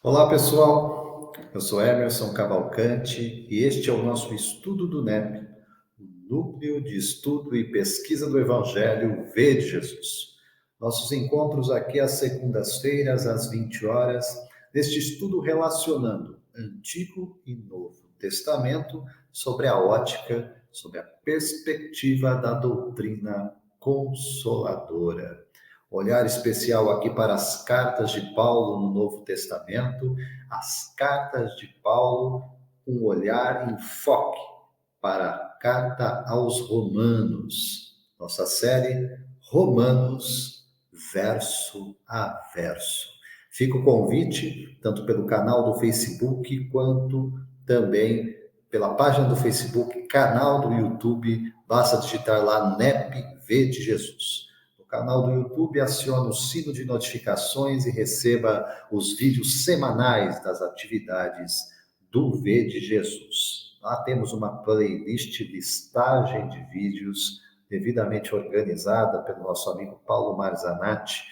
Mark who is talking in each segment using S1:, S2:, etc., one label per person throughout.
S1: Olá, pessoal. Eu sou Emerson Cavalcante e este é o nosso estudo do NEP, o Núcleo de Estudo e Pesquisa do Evangelho V de Jesus. Nossos encontros aqui às segundas-feiras, às 20 horas, neste estudo relacionando Antigo e Novo Testamento sobre a ótica, sobre a perspectiva da doutrina consoladora. Olhar especial aqui para as cartas de Paulo no Novo Testamento, as cartas de Paulo, um olhar em foque para a carta aos Romanos, nossa série Romanos, verso a verso. Fica o convite, tanto pelo canal do Facebook, quanto também pela página do Facebook, canal do YouTube, basta digitar lá NEP V de Jesus. No canal do YouTube, acione o sino de notificações e receba os vídeos semanais das atividades do V de Jesus. Lá temos uma playlist, listagem de vídeos devidamente organizada pelo nosso amigo Paulo Marzanati,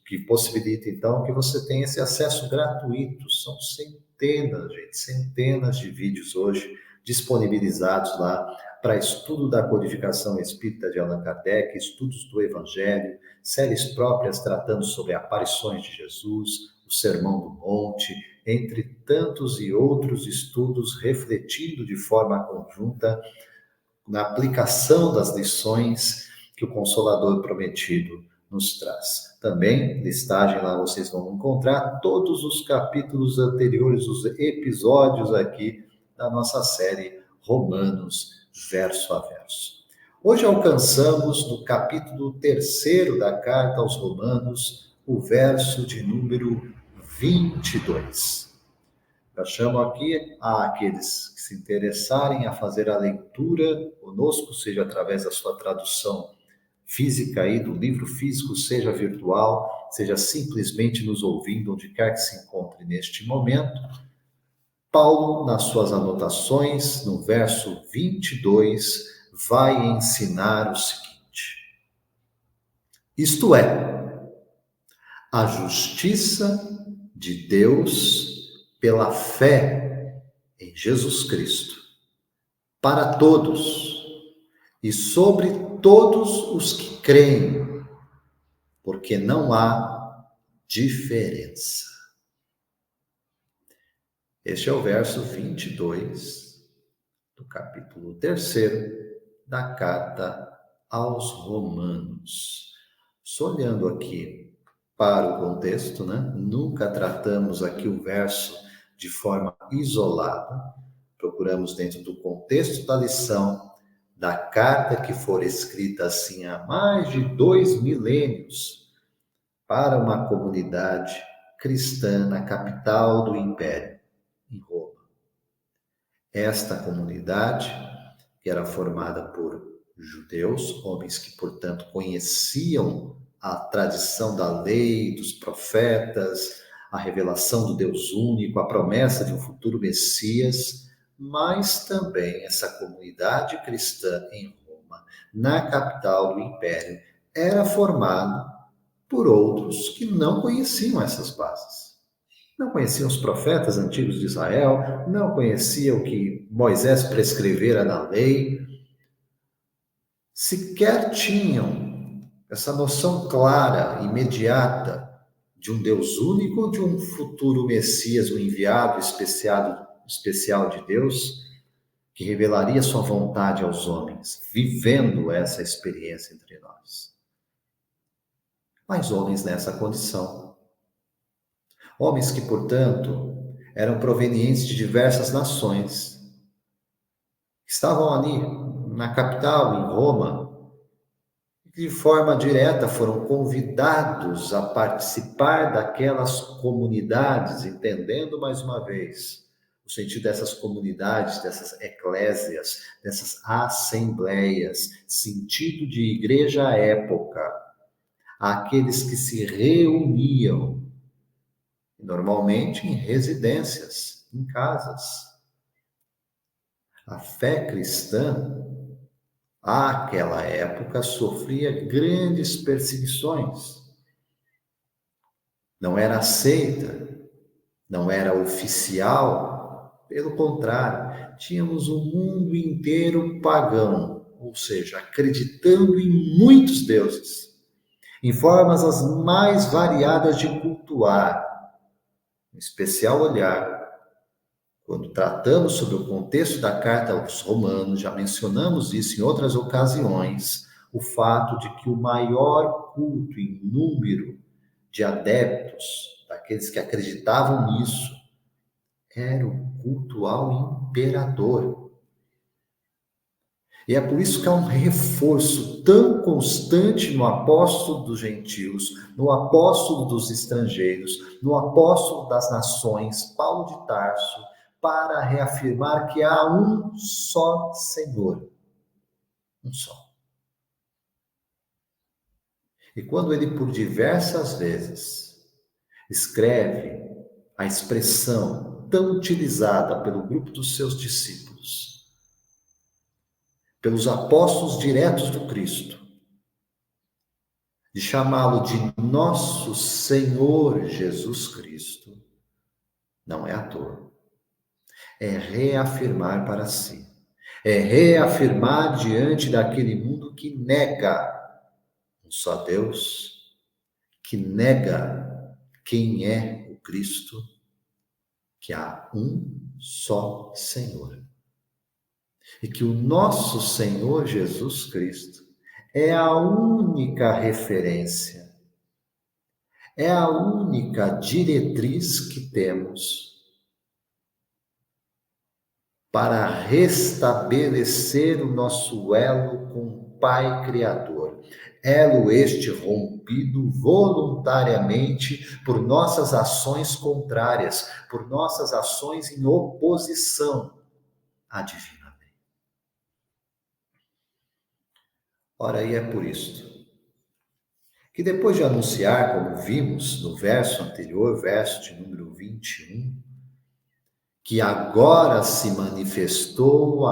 S1: que possibilita então que você tenha esse acesso gratuito. São centenas, gente, centenas de vídeos hoje disponibilizados lá para estudo da codificação espírita de Allan Kardec, estudos do Evangelho, séries próprias tratando sobre aparições de Jesus, o Sermão do Monte, entre tantos e outros estudos refletindo de forma conjunta na aplicação das lições que o Consolador prometido nos traz. Também, listagem lá vocês vão encontrar todos os capítulos anteriores, os episódios aqui da nossa série Romanos, verso a verso. Hoje alcançamos no capítulo 3 da carta aos Romanos, o verso de número 22. Eu chamo aqui a aqueles que se interessarem a fazer a leitura conosco, seja através da sua tradução física aí, do livro físico, seja virtual, seja simplesmente nos ouvindo onde quer que se encontre neste momento. Paulo, nas suas anotações, no verso 22, vai ensinar o seguinte: isto é, a justiça de Deus pela fé em Jesus Cristo, para todos e sobre todos os que creem, porque não há diferença. Este é o verso 22 do capítulo 3 da carta aos Romanos. Só olhando aqui para o contexto, né? Nunca tratamos aqui o verso de forma isolada, procuramos dentro do contexto da lição, da carta que for escrita assim há mais de 2 milênios para uma comunidade cristã na capital do Império, em Roma. Esta comunidade, que era formada por judeus, homens que, portanto, conheciam a tradição da lei, dos profetas, a revelação do Deus único, a promessa de um futuro Messias, mas também essa comunidade cristã em Roma, na capital do Império, era formada por outros que não conheciam essas bases. Não conheciam os profetas antigos de Israel, não conheciam o que Moisés prescrevera na lei, sequer tinham essa noção clara, imediata, de um Deus único, de um futuro Messias, um enviado especial de Deus, que revelaria sua vontade aos homens, vivendo essa experiência entre nós. Mas homens nessa condição. Homens que, portanto, eram provenientes de diversas nações, estavam ali na capital, em Roma, de forma direta foram convidados a participar daquelas comunidades, entendendo mais uma vez o sentido dessas comunidades, dessas eclésias, dessas assembleias, sentido de igreja à época, aqueles que se reuniam, normalmente em residências, em casas. A fé cristã, àquela época, sofria grandes perseguições. Não era aceita. não era oficial, pelo contrário, tínhamos o mundo inteiro pagão, ou seja, acreditando em muitos deuses, em formas as mais variadas de cultuar, em especial olhar. Quando tratamos sobre o contexto da carta aos Romanos, já mencionamos isso em outras ocasiões, o fato de que o maior culto em número de adeptos, daqueles que acreditavam nisso, era o culto ao imperador. E é por isso que há um reforço tão constante no apóstolo dos gentios, no apóstolo dos estrangeiros, no apóstolo das nações, Paulo de Tarso, para reafirmar que há um só Senhor. Um só. E quando ele, por diversas vezes, escreve a expressão tão utilizada pelo grupo dos seus discípulos, pelos apóstolos diretos do Cristo, de chamá-lo de nosso Senhor Jesus Cristo, não é à toa. É reafirmar para si. É reafirmar diante daquele mundo que nega um só Deus, que nega quem é o Cristo, que há um só Senhor. E que o nosso Senhor Jesus Cristo é a única referência, é a única diretriz que temos para restabelecer o nosso elo com o Pai Criador. Elo este rompido voluntariamente por nossas ações contrárias, por nossas ações em oposição à divina lei. Ora, aí é por isto que depois de anunciar, como vimos no verso anterior, verso de número 21, que agora se manifestou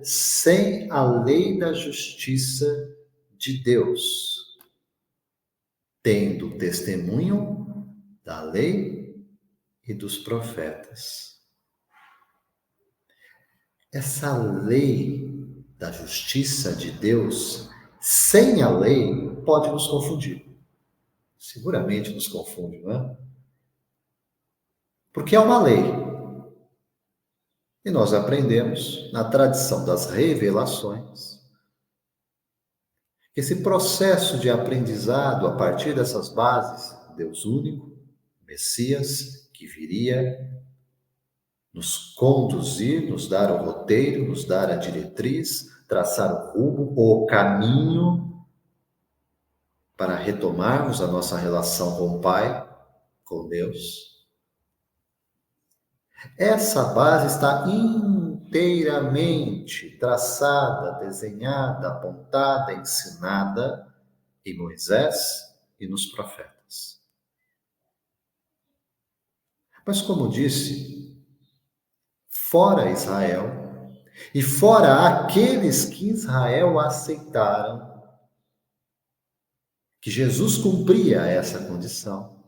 S1: sem a lei da justiça de Deus, tendo testemunho da lei e dos profetas. Essa lei da justiça de Deus, sem a lei, pode nos confundir. Seguramente nos confunde, não é? Porque é uma lei. E nós aprendemos na tradição das revelações que esse processo de aprendizado a partir dessas bases, Deus único, Messias, que viria nos conduzir, nos dar o roteiro, nos dar a diretriz, traçar o rumo, o caminho para retomarmos a nossa relação com o Pai, com Deus. Essa base está inteiramente traçada, desenhada, apontada, ensinada em Moisés e nos profetas. Mas, como disse, fora Israel e fora aqueles que Israel aceitaram, que Jesus cumpria essa condição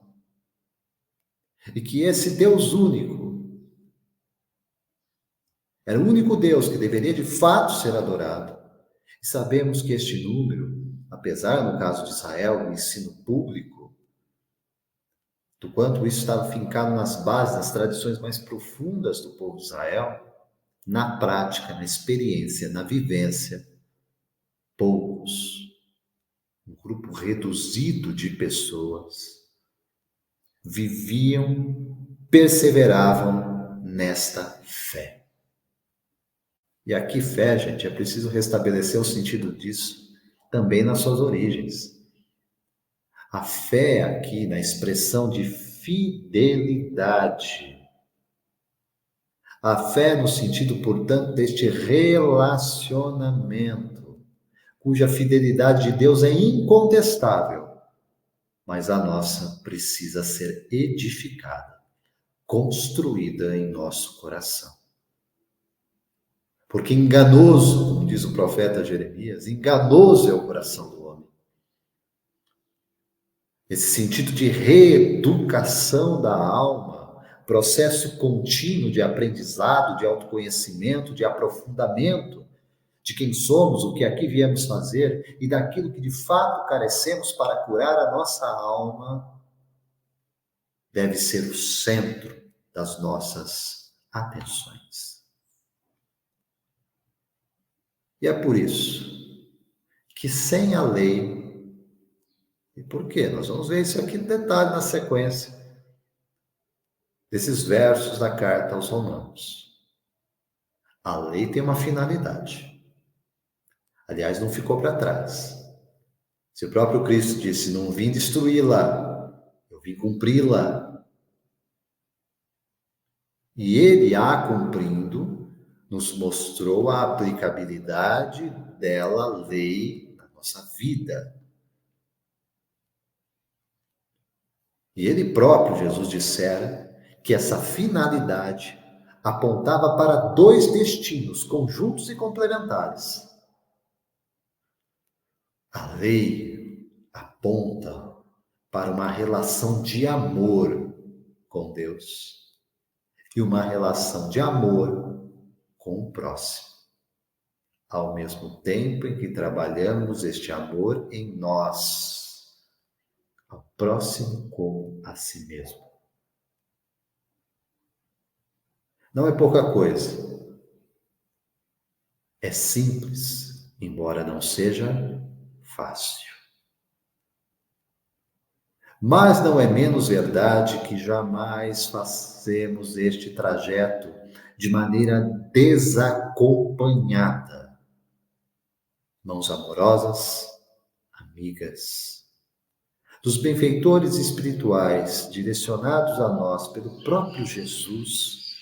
S1: e que esse Deus único era o único Deus que deveria de fato ser adorado. E sabemos que este número, apesar no caso de Israel, do ensino público, do quanto isso estava fincado nas bases, nas tradições mais profundas do povo de Israel, na prática, na experiência, na vivência, poucos, um grupo reduzido de pessoas, viviam, perseveravam nesta fé. E aqui, fé, gente, é preciso restabelecer o sentido disso também nas suas origens. A fé aqui na expressão de fidelidade. A fé no sentido, portanto, deste relacionamento, cuja fidelidade de Deus é incontestável, mas a nossa precisa ser edificada, construída em nosso coração. Porque enganoso, como diz o profeta Jeremias, enganoso é o coração do homem. esse sentido de reeducação da alma, processo contínuo de aprendizado, de autoconhecimento, de aprofundamento de quem somos, o que aqui viemos fazer e daquilo que de fato carecemos para curar a nossa alma, deve ser o centro das nossas atenções. E é por isso que sem a lei, e por quê? Nós vamos ver isso aqui em detalhe na sequência desses versos da carta aos Romanos. A lei tem uma finalidade. Aliás, não ficou para trás. Se o próprio Cristo disse, não vim destruí-la, eu vim cumpri-la. E ele, a cumprindo, nos mostrou a aplicabilidade dela, lei, na nossa vida. E ele próprio, Jesus, dissera que essa finalidade apontava para dois destinos conjuntos e complementares. A lei aponta para uma relação de amor com Deus e uma relação de amor com o próximo, ao mesmo tempo em que trabalhamos este amor em nós, ao próximo como a si mesmo. Não é pouca coisa. É simples, embora não seja fácil. Mas não é menos verdade que jamais fazemos este trajeto de maneira desacompanhada. Mãos amorosas, amigas, dos benfeitores espirituais direcionados a nós pelo próprio Jesus,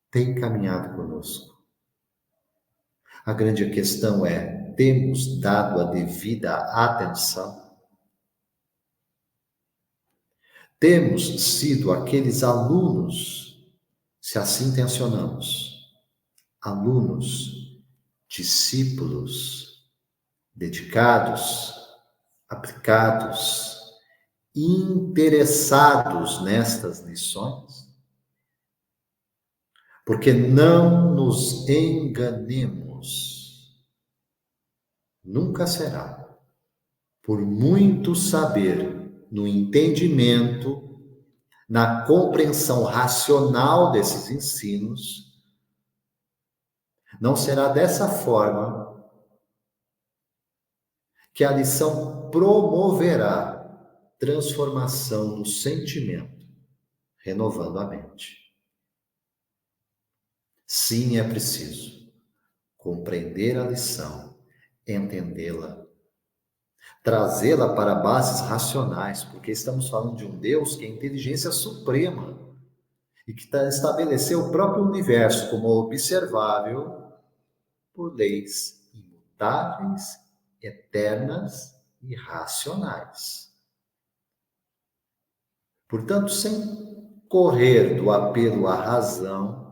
S1: têm caminhado conosco. A grande questão é: temos dado a devida atenção? Temos sido aqueles alunos, se assim tensionamos, alunos, discípulos, dedicados, aplicados, interessados nestas lições? Porque não nos enganemos, nunca será, por muito saber, no entendimento, na compreensão racional desses ensinos, não será dessa forma que a lição promoverá transformação no sentimento, renovando a mente. Sim, é preciso compreender a lição, entendê-la, trazê-la para bases racionais, porque estamos falando de um Deus que é inteligência suprema e que estabeleceu o próprio universo como observável por leis imutáveis, eternas e racionais. Portanto, sem correr do apelo à razão,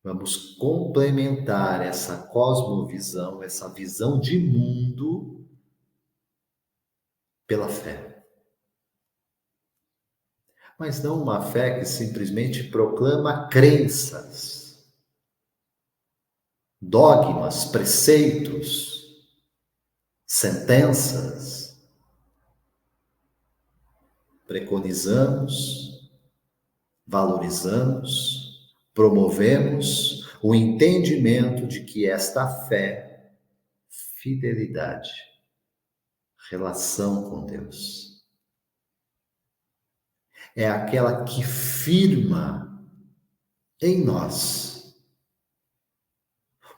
S1: vamos complementar essa cosmovisão, essa visão de mundo pela fé. Mas não uma fé que simplesmente proclama crenças, dogmas, preceitos, sentenças. Preconizamos, valorizamos, promovemos o entendimento de que esta fé, fidelidade, relação com Deus, é aquela que firma em nós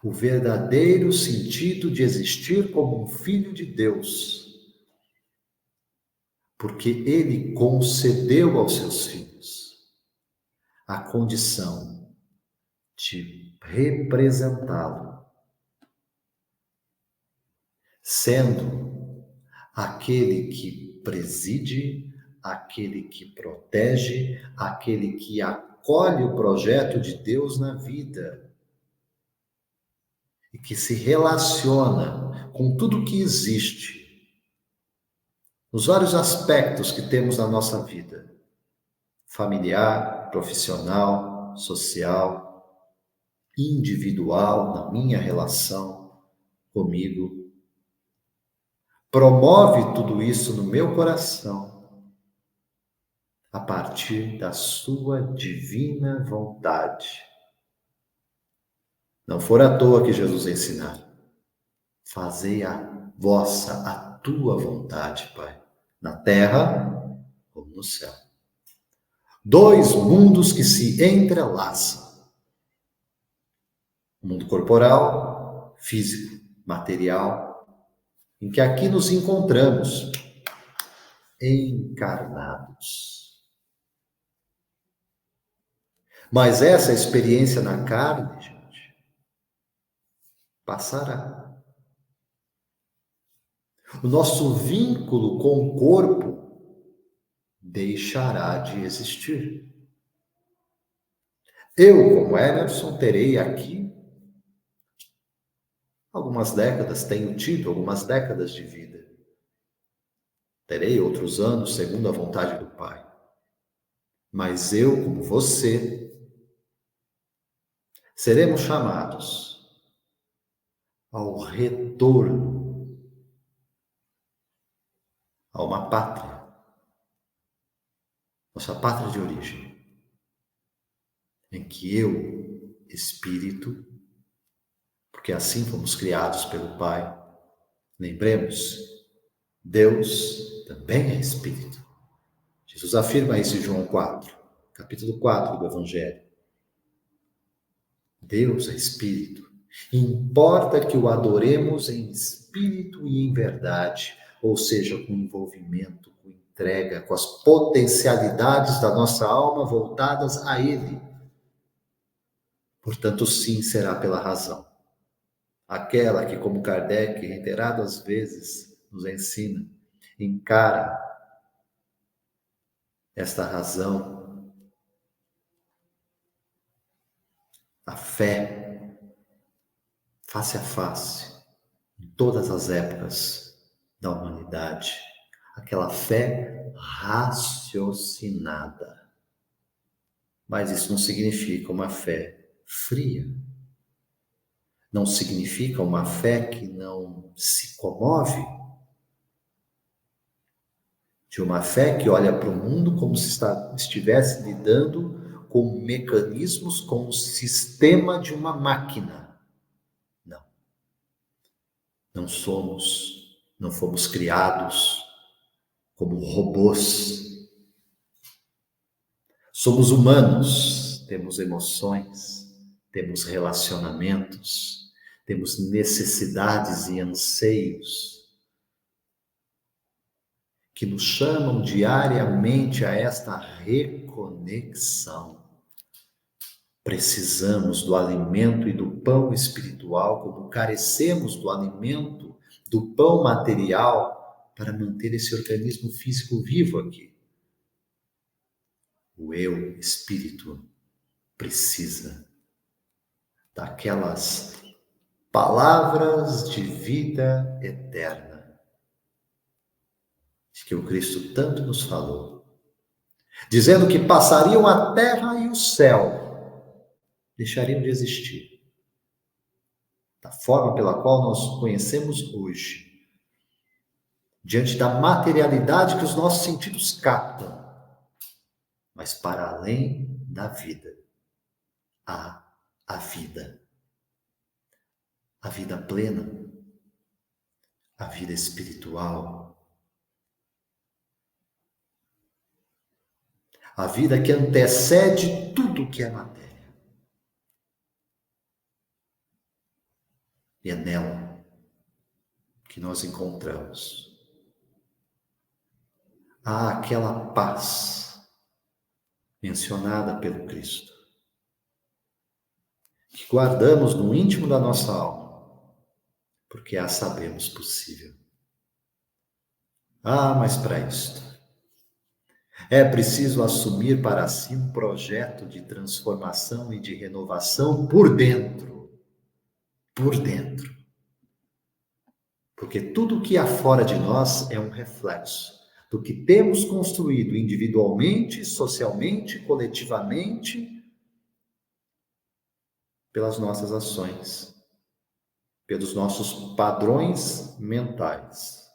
S1: o verdadeiro sentido de existir como um filho de Deus, porque ele concedeu aos seus filhos a condição de representá-lo, sendo aquele que preside, aquele que protege, aquele que acolhe o projeto de Deus na vida e que se relaciona com tudo que existe, nos vários aspectos que temos na nossa vida, familiar, profissional, social, individual, na minha relação comigo. Promove tudo isso no meu coração, a partir da sua divina vontade. Não for à toa que Jesus ensinar: fazei a vossa, a tua vontade, Pai, na terra como no céu. Dois mundos que se entrelaçam. O mundo corporal, físico, material, em que aqui nos encontramos encarnados. Mas essa experiência na carne, gente, passará. O nosso vínculo com o corpo deixará de existir. Eu, como Emerson, terei aqui algumas décadas, tenho tido algumas décadas de vida. Terei outros anos segundo a vontade do Pai. Mas eu, como você, seremos chamados ao retorno a uma pátria, nossa pátria de origem, em que eu, espírito, porque assim fomos criados pelo Pai, lembremos, Deus também é espírito. Jesus afirma isso em João 4, capítulo 4 do Evangelho. Deus é espírito. Importa que o adoremos em espírito e em verdade, ou seja, com envolvimento, com entrega, com as potencialidades da nossa alma voltadas a Ele. Portanto, sim, será pela razão. Aquela que, como Kardec reiteradas vezes nos ensina, encara esta razão, a fé, face a face, em todas as épocas da humanidade, aquela fé raciocinada. Mas isso não significa uma fé fria. Não significa uma fé que não se comove. De uma fé que olha para o mundo como se estivesse lidando com mecanismos, com o sistema de uma máquina. Não. Não fomos criados como robôs. Somos humanos, temos emoções, temos relacionamentos, temos necessidades e anseios que nos chamam diariamente a esta reconexão. Precisamos do alimento e do pão espiritual, como carecemos do alimento, do pão material, para manter esse organismo físico vivo aqui. O eu, espírito, precisa daquelas palavras de vida eterna de que o Cristo tanto nos falou, dizendo que passariam a terra e o céu, deixariam de existir, da forma pela qual nós conhecemos hoje, diante da materialidade que os nossos sentidos captam, mas para além da vida, há a vida plena, a vida espiritual, a vida que antecede tudo que é matéria. E é nela que nós encontramos aquela paz mencionada pelo Cristo, que guardamos no íntimo da nossa alma, porque a sabemos possível. Mas para isto, é preciso assumir para si um projeto de transformação e de renovação por dentro. Por dentro. Porque tudo que há fora de nós é um reflexo do que temos construído individualmente, socialmente, coletivamente, pelas nossas ações, pelos nossos padrões mentais.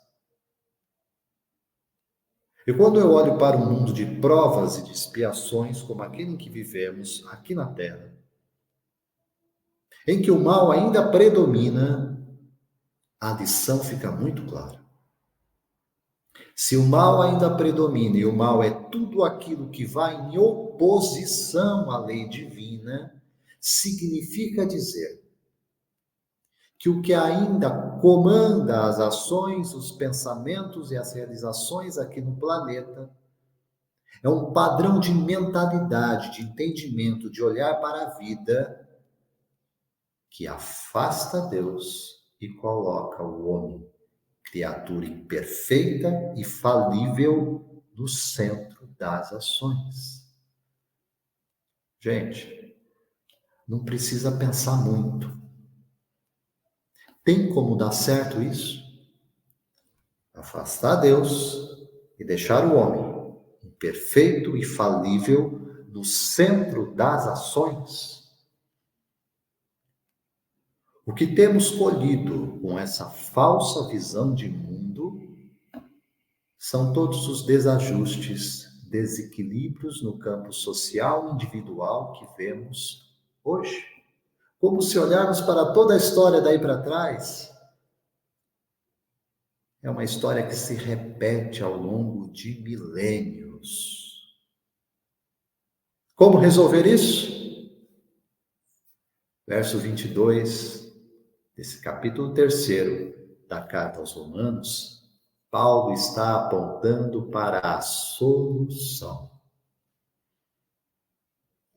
S1: E quando eu olho para um mundo de provas e de expiações, como aquele em que vivemos aqui na Terra, em que o mal ainda predomina, a lição fica muito clara. Se o mal ainda predomina e o mal é tudo aquilo que vai em oposição à lei divina, significa dizer que o que ainda comanda as ações, os pensamentos e as realizações aqui no planeta é um padrão de mentalidade, de entendimento, de olhar para a vida que afasta Deus e coloca o homem, criatura imperfeita e falível, no centro das ações. Gente, não precisa pensar muito. Tem como dar certo isso? Afastar Deus e deixar o homem imperfeito e falível no centro das ações. O que temos colhido com essa falsa visão de mundo são todos os desajustes, desequilíbrios no campo social e individual que vemos hoje. Como se olharmos para toda a história daí para trás, é uma história que se repete ao longo de milênios. Como resolver isso? Verso 22, desse capítulo 3 da carta aos Romanos, Paulo está apontando para a solução.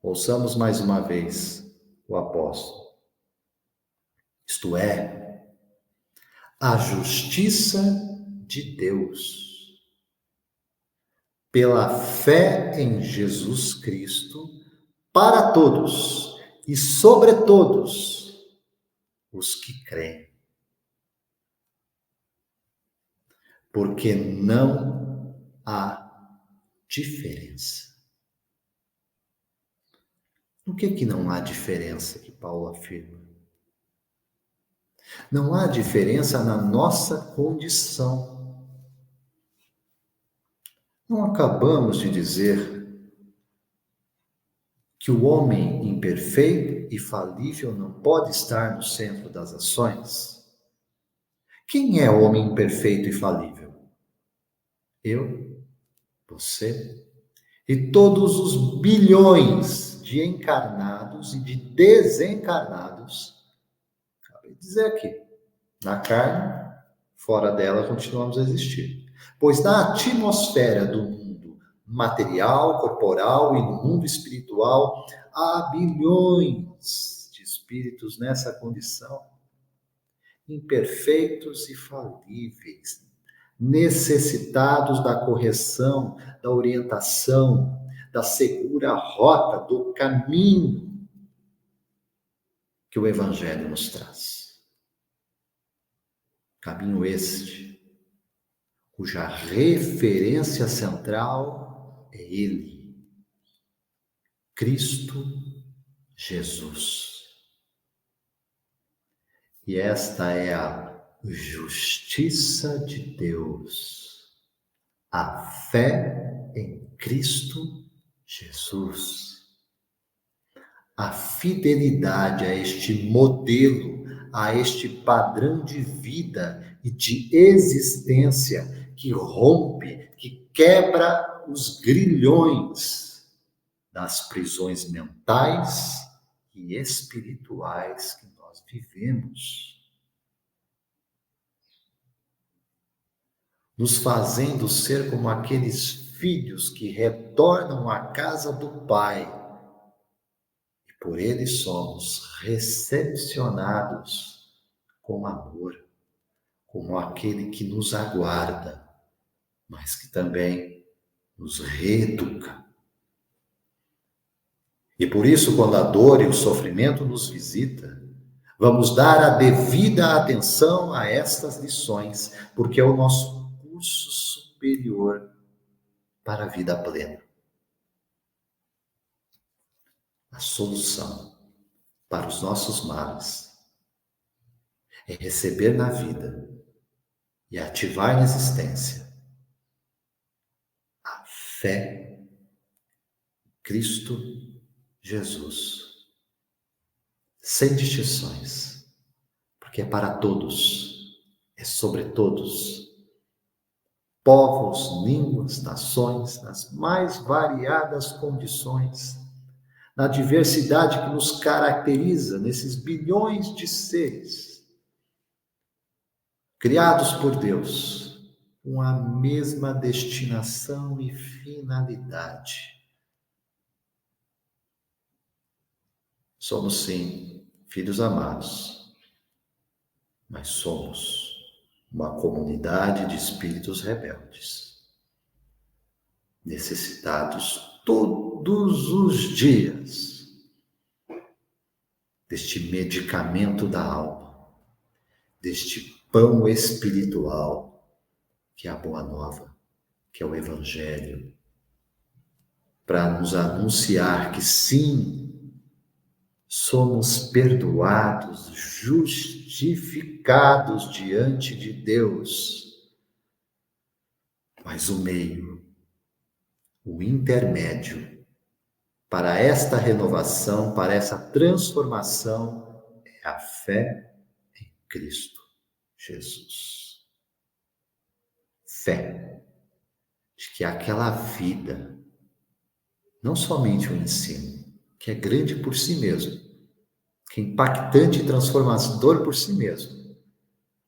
S1: Ouçamos mais uma vez o apóstolo. Isto é, a justiça de Deus, pela fé em Jesus Cristo, para todos e sobre todos os que creem. Porque não há diferença. O que não há diferença que Paulo afirma? Não há diferença na nossa condição. Não acabamos de dizer que o homem imperfeito e falível não pode estar no centro das ações? Quem é o homem imperfeito e falível? Eu, você e todos os bilhões de encarnados e de desencarnados. Acabei de dizer aqui, na carne, fora dela continuamos a existir. Pois na atmosfera do mundo material, corporal e no mundo espiritual, há bilhões de espíritos nessa condição, imperfeitos e falíveis, necessitados da correção, da orientação, da segura rota, do caminho que o Evangelho nos traz. Caminho este, cuja referência central é Ele, Cristo Jesus. E esta é a justiça de Deus, a fé em Cristo Jesus, a fidelidade a este modelo, a este padrão de vida e de existência que rompe, que quebra os grilhões das prisões mentais e espirituais que nós vivemos, nos fazendo ser como aqueles filhos que retornam à casa do Pai, e por ele somos recepcionados com amor, como aquele que nos aguarda, mas que também nos reeduca. E por isso, quando a dor e o sofrimento nos visita, vamos dar a devida atenção a estas lições, porque é o nosso curso superior para a vida plena. A solução para os nossos males é receber na vida e ativar na existência a fé em Cristo Jesus, sem distinções, porque é para todos, é sobre todos, povos, línguas, nações, nas mais variadas condições, na diversidade que nos caracteriza nesses bilhões de seres, criados por Deus, com a mesma destinação e finalidade. Somos, sim, filhos amados, mas somos uma comunidade de espíritos rebeldes, necessitados todos os dias deste medicamento da alma, deste pão espiritual, que é a Boa Nova, que é o Evangelho, para nos anunciar que sim, somos perdoados, justificados diante de Deus. Mas o meio, o intermédio para esta renovação, para essa transformação, é a fé em Cristo Jesus. Fé de que aquela vida, não somente o ensino, que é grande por si mesmo, que é impactante e transformador por si mesmo,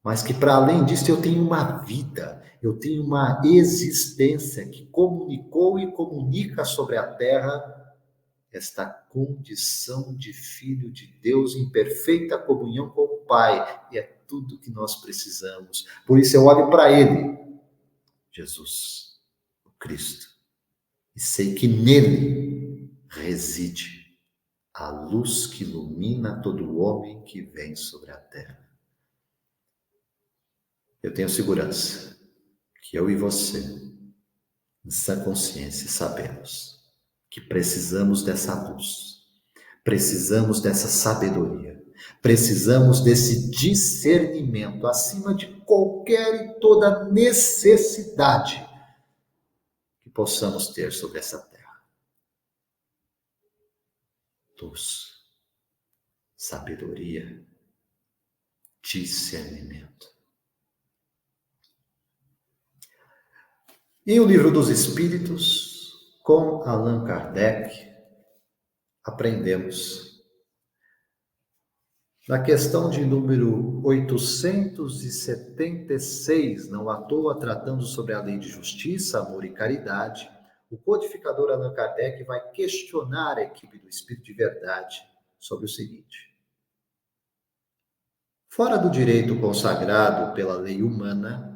S1: mas que para além disso eu tenho uma vida, eu tenho uma existência que comunicou e comunica sobre a terra esta condição de filho de Deus em perfeita comunhão com o Pai, e é tudo que nós precisamos. Por isso eu olho para Ele, Jesus, o Cristo, e sei que nele reside a luz que ilumina todo homem que vem sobre a terra. Eu tenho segurança que eu e você, em sã consciência, sabemos que precisamos dessa luz, precisamos dessa sabedoria, precisamos desse discernimento acima de qualquer e toda necessidade que possamos ter sobre essa terra. Luz, sabedoria, discernimento. Em O Livro dos Espíritos, com Allan Kardec, aprendemos na questão de número 876, não à toa, tratando sobre a lei de justiça, amor e caridade, o codificador Allan Kardec vai questionar a equipe do Espírito de Verdade sobre o seguinte: fora do direito consagrado pela lei humana,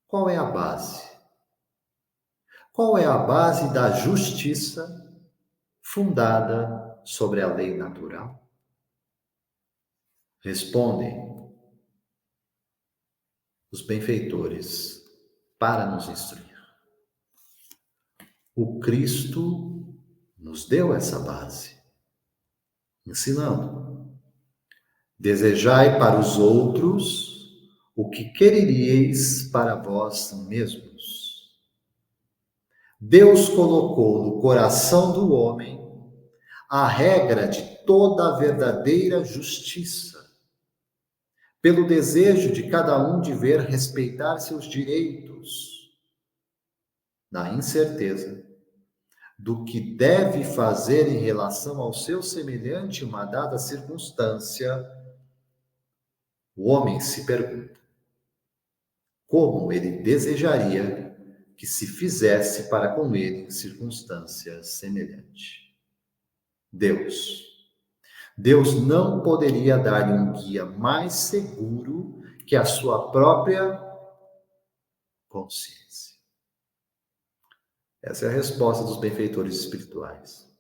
S1: qual é a base? Qual é a base da justiça fundada sobre a lei natural? Respondem os benfeitores para nos instruir. O Cristo nos deu essa base, ensinando: desejai para os outros o que quereríeis para vós mesmos. Deus colocou no coração do homem a regra de toda a verdadeira justiça, pelo desejo de cada um de ver respeitar seus direitos, na incerteza do que deve fazer em relação ao seu semelhante em uma dada circunstância, o homem se pergunta como ele desejaria que se fizesse para com ele em circunstância semelhante. Deus não poderia dar-lhe um guia mais seguro que a sua própria consciência. Essa é a resposta dos benfeitores espirituais,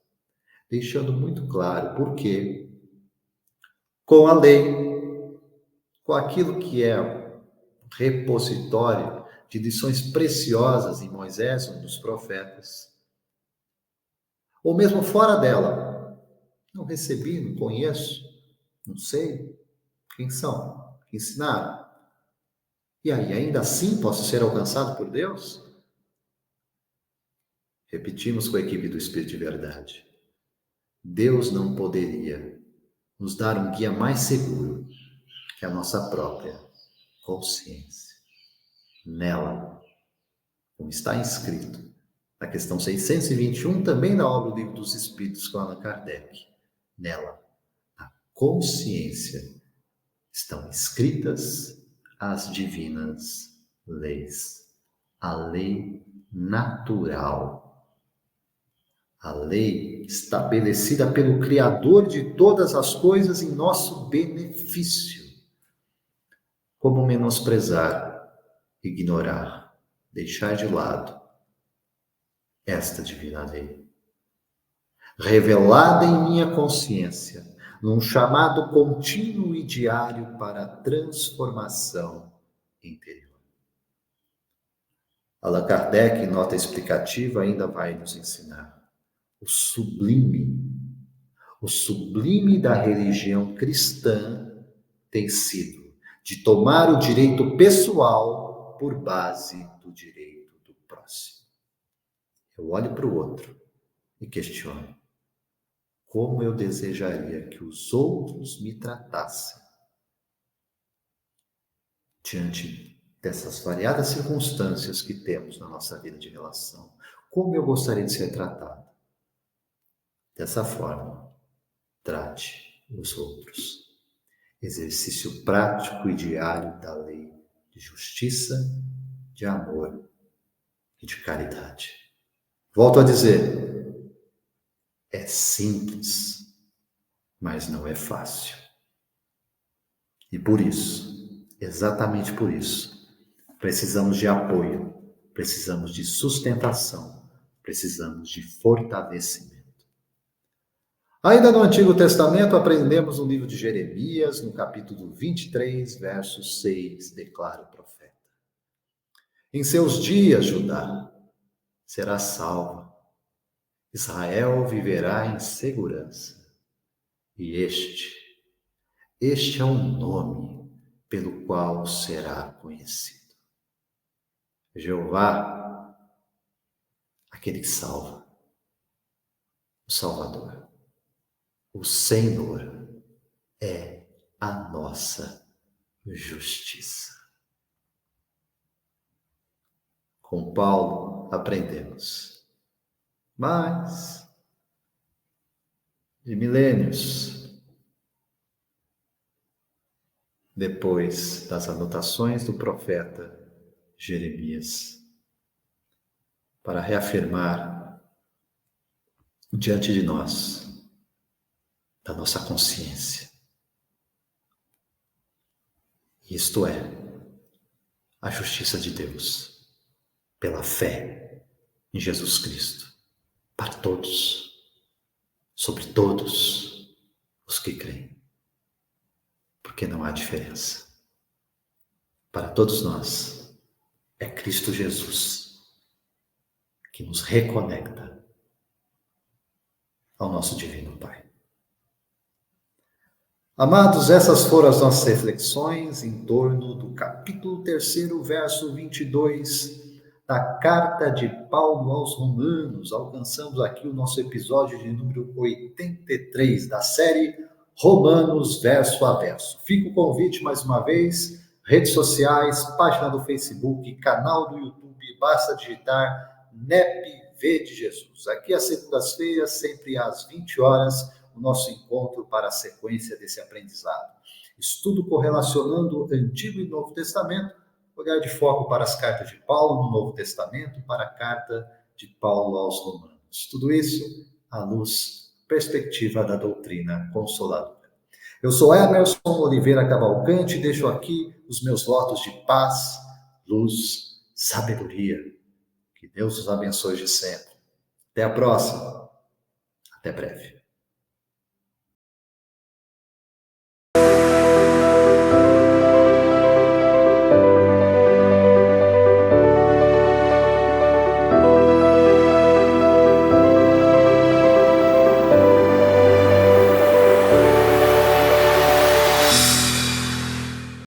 S1: deixando muito claro por que, com a lei, com aquilo que é repositório de lições preciosas em Moisés ou nos profetas, ou mesmo fora dela. Não recebi, não conheço, não sei quem são, que ensinaram. E aí, ainda assim posso ser alcançado por Deus? Repetimos com a equipe do Espírito de Verdade. Deus não poderia nos dar um guia mais seguro que a nossa própria consciência. Nela, como está inscrito na questão 621, também na obra do Livro dos Espíritos com Allan Kardec. Nela, a consciência, estão escritas as divinas leis. A lei natural. A lei estabelecida pelo Criador de todas as coisas em nosso benefício. Como menosprezar, ignorar, deixar de lado esta divina lei? Revelada em minha consciência, num chamado contínuo e diário para a transformação interior. Allan Kardec, em nota explicativa, ainda vai nos ensinar o sublime da religião cristã tem sido de tomar o direito pessoal por base do direito do próximo. Eu olho para o outro e questiono: como eu desejaria que os outros me tratassem diante dessas variadas circunstâncias que temos na nossa vida de relação? Como eu gostaria de ser tratado? Dessa forma, trate os outros. Exercício prático e diário da lei de justiça, de amor e de caridade. Volto a dizer, é simples, mas não é fácil. E por isso, exatamente por isso, precisamos de apoio, precisamos de sustentação, precisamos de fortalecimento. Ainda no Antigo Testamento, aprendemos no livro de Jeremias, no capítulo 23, verso 6, declara o profeta: em seus dias, Judá será salva, Israel viverá em segurança, e este é o nome pelo qual será conhecido. Jeová, aquele que salva, o Salvador. O Senhor é a nossa justiça. Com Paulo aprendemos, mas de milênios depois das anotações do profeta Jeremias, para reafirmar diante de nós, da nossa consciência, isto é, a justiça de Deus, pela fé em Jesus Cristo, para todos, sobre todos os que creem, porque não há diferença. Para todos nós, é Cristo Jesus que nos reconecta ao nosso Divino Pai. Amados, essas foram as nossas reflexões em torno do capítulo 3º, verso 22 da carta de Paulo aos Romanos. Alcançamos aqui o nosso episódio de número 83 da série Romanos verso a verso. Fica o convite mais uma vez, redes sociais, página do Facebook, canal do YouTube, basta digitar NEP de Jesus. Aqui às segundas-feiras, sempre às 20 horas, o nosso encontro para a sequência desse aprendizado. Estudo correlacionando Antigo e Novo Testamento, olhar de foco para as cartas de Paulo no Novo Testamento, para a carta de Paulo aos Romanos. Tudo isso à luz, perspectiva da doutrina consoladora. Eu sou Emerson Oliveira Cavalcante e deixo aqui os meus votos de paz, luz, sabedoria. Que Deus os abençoe de sempre. Até a próxima. Até breve.